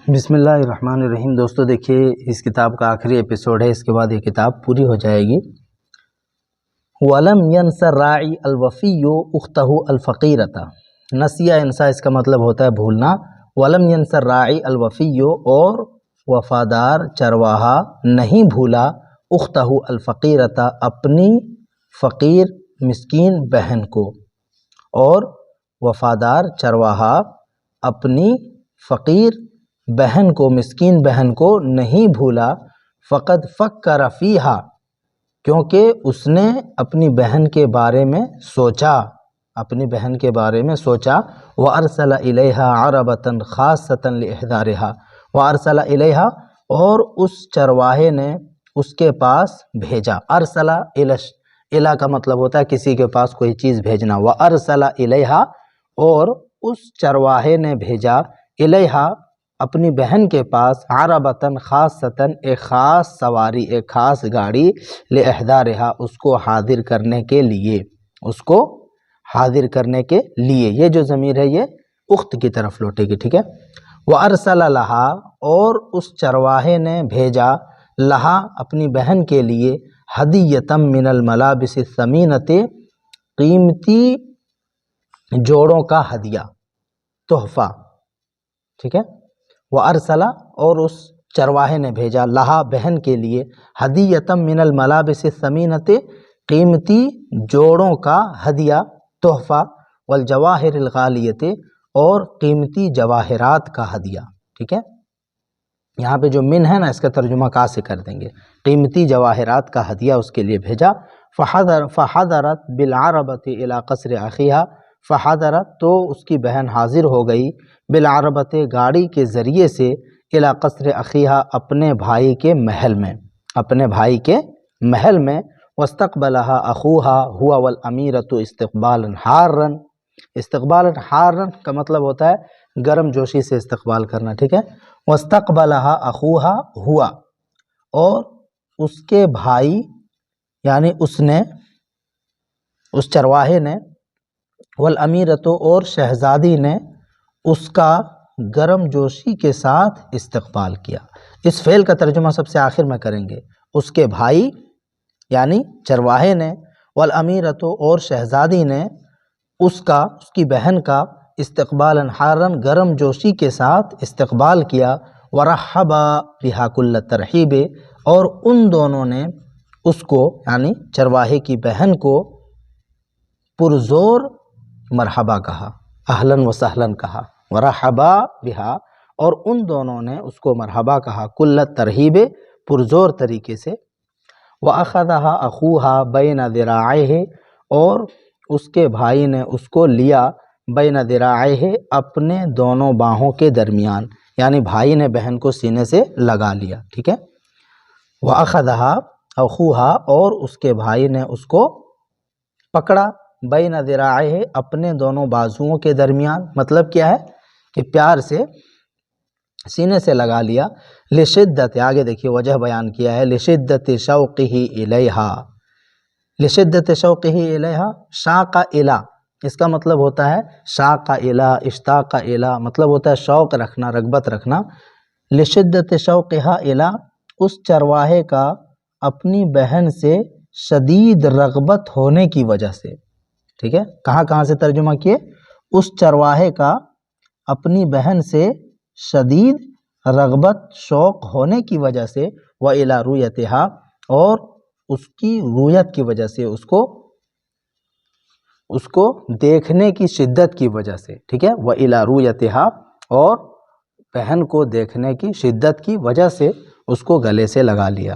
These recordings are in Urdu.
بسم اللہ الرحمن الرحیم۔ دوستو دیکھیے، اس کتاب کا آخری ایپیسوڈ ہے، اس کے بعد یہ کتاب پوری ہو جائے گی۔ وَلَمْ يَنْسَ الرَّاعِي الْوَفِيُّ أُخْتَهُ الْفَقِيرَةَ۔ نسیہ انسا اس کا مطلب ہوتا ہے بھولنا۔ وَلَمْ يَنْسَ الرَّاعِي الْوَفِيُّ، اور وفادار چرواہا نہیں بھولا، اختہ الفقیرۃ، اپنی فقیر مسکین بہن کو، اور وفادار چرواہا اپنی فقیر بہن کو، مسکین بہن کو نہیں بھولا۔ فقد فکر فیہا، کیونکہ اس نے اپنی بہن کے بارے میں سوچا، اپنی بہن کے بارے میں سوچا۔ وَأَرْسَلَ إِلَيْهَا عَرَبَةً خَاصَّةً لِإِحْضَارِهَا۔ وَأَرْسَلَ إِلَيْهَا، اور اس چرواہے نے اس کے پاس بھیجا۔ ارسل الہ کا مطلب ہوتا ہے کسی کے پاس کوئی چیز بھیجنا۔ وَأَرْسَلَ إِلَيْهَا، اور اس چرواہے نے بھیجا، إِلَيْهَا، اپنی بہن کے پاس، عربتاً خاصتاً، ایک خاص سواری، ایک خاص گاڑی، لِإِحْضَارِهَا، اس کو حاضر کرنے کے لیے، اس کو حاضر کرنے کے لیے۔ یہ جو ضمیر ہے یہ اخت کی طرف لوٹے گی، ٹھیک ہے۔ وَأَرْسَلَ لَهَا، اور اس چرواہے نے بھیجا، لہا، اپنی بہن کے لیے، ہدیۃ من الملابس الثمینۃ، قیمتی جوڑوں کا ہدیہ، تحفہ، ٹھیک ہے۔ وَأَرْسَلَ، اور اس چرواہے نے بھیجا، لہا، بہن کے لیے، ہدیۃ من الملابس الثمینۃ، قیمتی جوڑوں کا ہدیہ، تحفہ، والجواہر الغالیۃ، اور قیمتی جواہرات کا ہدیہ، ٹھیک ہے۔ یہاں پہ جو من ہے نا، اس کا ترجمہ کا سے کر دیں گے، قیمتی جواہرات کا ہدیہ اس کے لیے بھیجا۔ فحضرت بالعربۃ الی قصر اخیہا، فحضرت، تو اس کی بہن حاضر ہو گئی، بالعربۃ، گاڑی کے ذریعے سے، الی قصر اخیہا، اپنے بھائی کے محل میں، اپنے بھائی کے محل میں۔ واستقبلہا اخوہا ہوا والامیرۃ استقبالا حارا۔ استقبالا حارا کا مطلب ہوتا ہے گرم جوشی سے استقبال کرنا، ٹھیک ہے۔ واستقبلہا اخوہا ہوا، اور اس کے بھائی، یعنی اس نے، اس چرواہے نے، والامیرۃ، اور شہزادی نے، اس کا گرم جوشی کے ساتھ استقبال کیا۔ اس فعل کا ترجمہ سب سے آخر میں کریں گے۔ اس کے بھائی یعنی چرواہے نے، والامیرۃ، اور شہزادی نے، اس کی بہن کا، استقبالا حارا، گرم جوشی کے ساتھ استقبال کیا۔ ورحبا بہا کل ترحیب، اور ان دونوں نے اس کو، یعنی چرواہے کی بہن کو، پرزور مرحبا کہا، اہلاً و سہلاً کہا۔ ورحبا بہا، اور ان دونوں نے اس کو مرحبا کہا، کل ترحیب، پرزور طریقے سے۔ وَأَخَذَهَا أَخُوهَا بَيْنَ ذِرَاعَيْهِ، اور اس کے بھائی نے اس کو لیا، بین ذراعیہ، اپنے دونوں باہوں کے درمیان، یعنی بھائی نے بہن کو سینے سے لگا لیا، ٹھیک ہے۔ وَأَخَذَهَا أَخُوهَا، اور اس کے بھائی نے اس کو پکڑا، بین ذراعیہ، اپنے دونوں بازوؤں کے درمیان، مطلب کیا ہے کہ پیار سے سینے سے لگا لیا۔ لشدت، آگے دیکھیے وجہ بیان کیا ہے، لشدت شوقہ الیہا، لشدت شوقہ الیہا، شاق الی، اس کا مطلب ہوتا ہے شاق الی، اشتاق الی، مطلب ہوتا ہے شوق رکھنا، رغبت رکھنا۔ لشدت شوقہا الی، اس چرواہے کا اپنی بہن سے شدید رغبت ہونے کی وجہ سے، ٹھیک ہے۔ کہاں سے ترجمہ کیے؟ اس چرواہے کا اپنی بہن سے شدید رغبت، شوق ہونے کی وجہ سے، وَإِلَى رُؤْيَتِهَا، اور اس کی رویت کی وجہ سے، اس کو دیکھنے کی شدت کی وجہ سے، ٹھیک ہے۔ وَإِلَى رُؤْيَتِهَا، اور بہن کو دیکھنے کی شدت کی وجہ سے اس کو گلے سے لگا لیا۔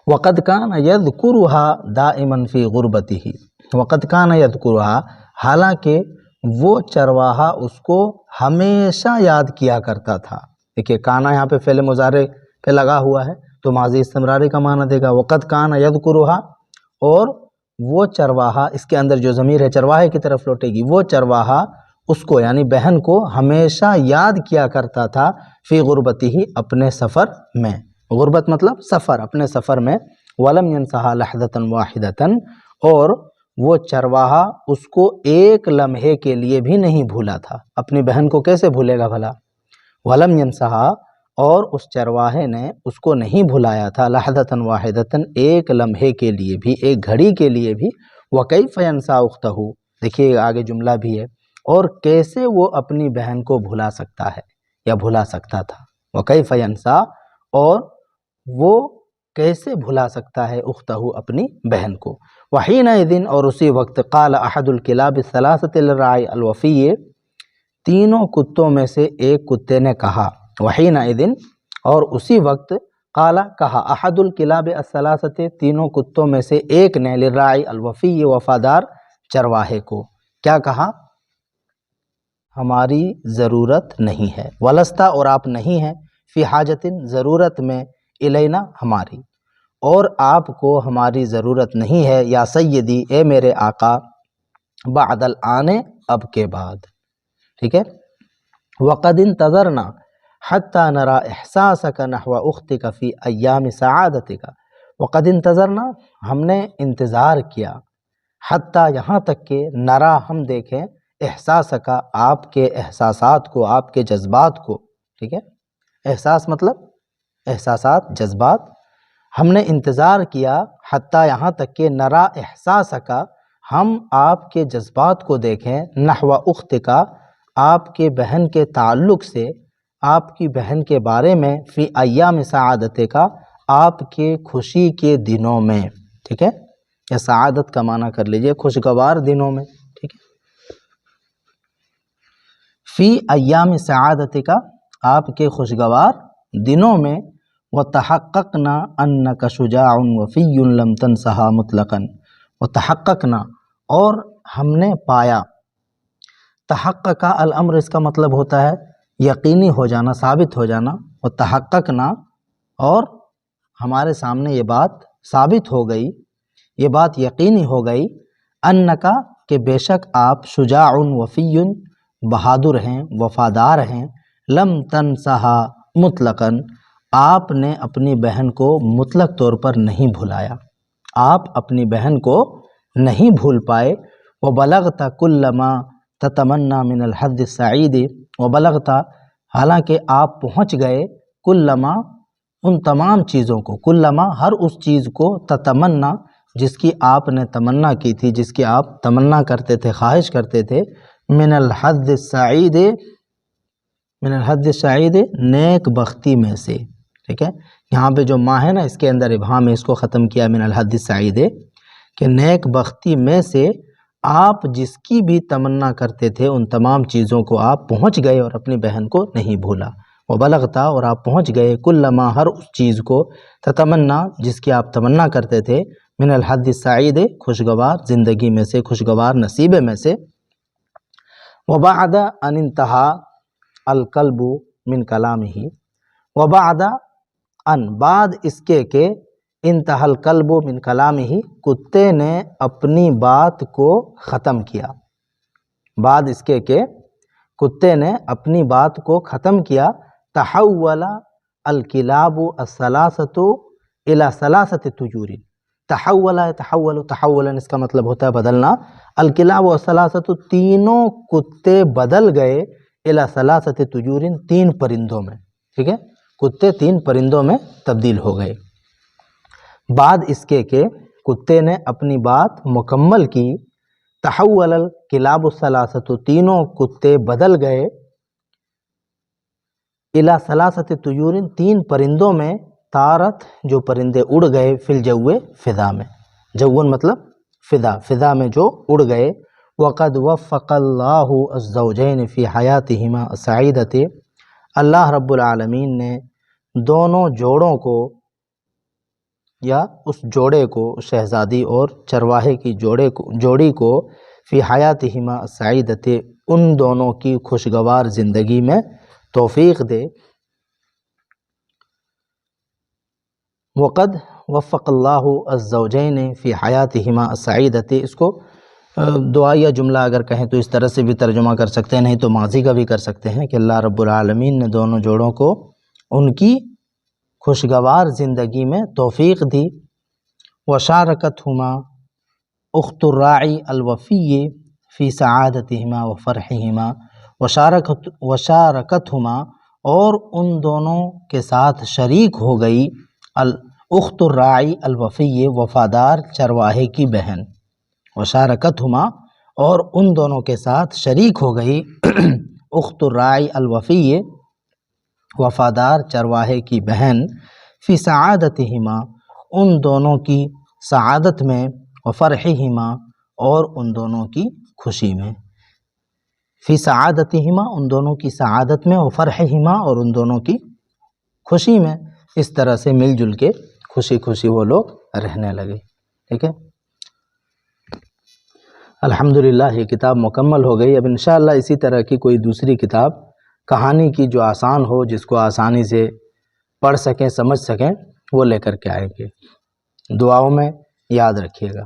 وَقَدْ كَانَ يَذْكُرُهَا دَائِمًا فِي غُرْبَتِهِ، وَقَدْ كَانَ يَذْكُرُهَا، حالانکہ وہ چرواہا اس کو ہمیشہ یاد کیا کرتا تھا۔ دیکھیے کانا یہاں پہ فعل مضارع پہ لگا ہوا ہے تو ماضی استمراری کا معنی دے گا۔ وقت کانا یذکرها، اور وہ چرواہا، اس کے اندر جو ضمیر ہے چرواہے کی طرف لوٹے گی، وہ چرواہا اس کو، یعنی بہن کو، ہمیشہ یاد کیا کرتا تھا، فی غربتہ، اپنے سفر میں۔ غربت مطلب سفر، اپنے سفر میں۔ ولم ینسہا لحظۃ واحدۃ، اور وہ چرواہا اس کو ایک لمحے کے لیے بھی نہیں بھولا تھا۔ اپنی بہن کو کیسے بھولے گا بھلا؟ ولم ینسہا اور اس چرواہے نے اس کو نہیں بھلایا تھا لحظۃ واحدۃ ایک لمحے کے لیے بھی، ایک گھڑی کے لیے بھی، وکیف ینسیٰ اختہ دیکھیے آگے جملہ بھی ہے، اور کیسے وہ اپنی بہن کو بھلا سکتا ہے یا بھلا سکتا تھا، وکیف ینسیٰ اور وہ کیسے بھلا سکتا ہے اختہ اپنی بہن کو۔ وحینئذ اور اسی وقت قال احد الکلاب الثلاثۃ للراعی الوفی تینوں کتوں میں سے ایک کتے نے کہا، وحینئذ اور اسی وقت قال کہا احد الکلاب الثلاثۃ تینوں کتوں میں سے ایک نے للراعی الوفی وفادار چرواہے کو کیا کہا؟ ہماری ضرورت نہیں ہے، ولستا اور آپ نہیں ہیں، فی حاجت ضرورت میں، الینا ہماری، اور آپ کو ہماری ضرورت نہیں ہے، یا سیدی اے میرے آقا، بعد الآن اب کے بعد، ٹھیک ہے۔ وقد انتظرنا حتی نرى احساسک نحو اختک فی ایام سعادتک، وقد انتظرنا ہم نے انتظار کیا، حتی یہاں تک کہ نرا ہم دیکھیں، احساسک آپ کے احساسات کو، آپ کے جذبات کو، ٹھیک ہے۔ احساس مطلب احساسات، جذبات، ہم نے انتظار کیا حتیٰ یہاں تک کہ نرا احساسک ہم آپ کے جذبات کو دیکھیں، نحو اخت کا آپ کے بہن کے تعلق سے، آپ کی بہن کے بارے میں، فی ایام سعادت کا آپ کے خوشی کے دنوں میں، ٹھیک ہے، یا سعادت کا معنی کر لیجئے خوشگوار دنوں میں، ٹھیک ہے۔ فی ایام سعادت کا آپ کے خوشگوار دنوں میں، وتحققنا انک شجاع وفی لم تنسہا مطلقا، وتحققنا اور ہم نے پایا، تحقق الامر اس کا مطلب ہوتا ہے یقینی ہو جانا، ثابت ہو جانا، وتحققنا اور ہمارے سامنے یہ بات ثابت ہو گئی، یہ بات یقینی ہو گئی، انکا کہ بے شک آپ شجاع وفی بہادر ہیں، وفادار ہیں، لم تنسہا مطلقاً آپ نے اپنی بہن کو مطلق طور پر نہیں بھلایا، آپ اپنی بہن کو نہیں بھول پائے، وبلغت کل ما تتمنى من الحد السعید، وبلغت حالانکہ آپ پہنچ گئے، کل ما ان تمام چیزوں کو، کل ما ہر اس چیز کو، تتمنا جس کی آپ نے تمنا کی تھی، جس کی آپ تمنا کرتے تھے، خواہش کرتے تھے، من الحد السعید، من الحد السعید نیک بختی میں سے، ٹھیک ہے۔ یہاں پہ جو ما ہے نا اس کے اندر ابہام ہے، اس کو ختم کیا من الحد السعید، کہ نیک بختی میں سے آپ جس کی بھی تمنا کرتے تھے ان تمام چیزوں کو آپ پہنچ گئے اور اپنی بہن کو نہیں بھولا، وبلغتا اور آپ پہنچ گئے، کل ما ہر اس چیز کو، تتمنا جس کی آپ تمنا کرتے تھے، من الحد السعید خوشگوار زندگی میں سے، خوشگوار نصیبے میں سے، وبعد ان انتہا القلب من کلامہ، وبعد ان بعد اس کے کہ انتہا القلب من کلامہ کتے نے اپنی بات کو ختم کیا، بعد اس کے کہ کتے نے اپنی بات کو ختم کیا، تحول الکلاب الثلاثۃ الی ثلاثۃ طیور، تحول تحول تحولا اس کا مطلب ہوتا ہے بدلنا، الکلاب والثلاثۃ تینوں کتے بدل گئے، الی ثلاثۃ طیور تین پرندوں میں، ٹھیک ہے، کتے تین پرندوں میں تبدیل ہو گئے، بعد اس کے کہ کتے نے اپنی بات مکمل کی، تحول الکلاب الثلاثۃ تینوں کتے بدل گئے، الی ثلاثۃ طیور تین پرندوں میں، طارت جو پرندے اڑ گئے، فی الجو فضا میں، جون مطلب فضا، فضا میں جو اڑ گئے، وقد وفق اللہ الزوجین فی حیاتہما السعیدۃ اللہ رب العالمین نے دونوں جوڑوں کو یا اس جوڑے کو، شہزادی اور چرواہے کی جوڑی کو، فی حیاتہما السعیدۃ ان دونوں کی خوشگوار زندگی میں توفیق دے، وقد وفق اللہ الزوجین فی حیاتہما السعیدۃ، اس کو دعائیہ جملہ اگر کہیں تو اس طرح سے بھی ترجمہ کر سکتے ہیں، نہیں تو ماضی کا بھی کر سکتے ہیں کہ اللہ رب العالمین نے دونوں جوڑوں کو ان کی خوشگوار زندگی میں توفیق دی، وشارکتہما اخت الراعی الوفی فی سعادتہما وفرحہما، وشارکتہما اور ان دونوں کے ساتھ شریک ہو گئی الاخت الراعی الوفی وفادار چرواہے کی بہن، وشارکتہما اور ان دونوں کے ساتھ شریک ہو گئی اخت الراعی الوفی وفادار چرواہے کی بہن فی سعادتہما ان دونوں کی سعادت میں، وفرحہما اور ان دونوں کی خوشی میں، فی سعادتہما ان دونوں کی سعادت میں، وفرحہما اور ان دونوں کی خوشی میں۔ اس طرح سے مل جل کے خوشی خوشی وہ لوگ رہنے لگے۔ ٹھیک ہے، الحمدللہ یہ کتاب مکمل ہو گئی۔ اب انشاءاللہ اسی طرح کی کوئی دوسری کتاب کہانی کی جو آسان ہو، جس کو آسانی سے پڑھ سکیں، سمجھ سکیں، وہ لے کر کے آئیں گے۔ دعاؤں میں یاد رکھیے گا۔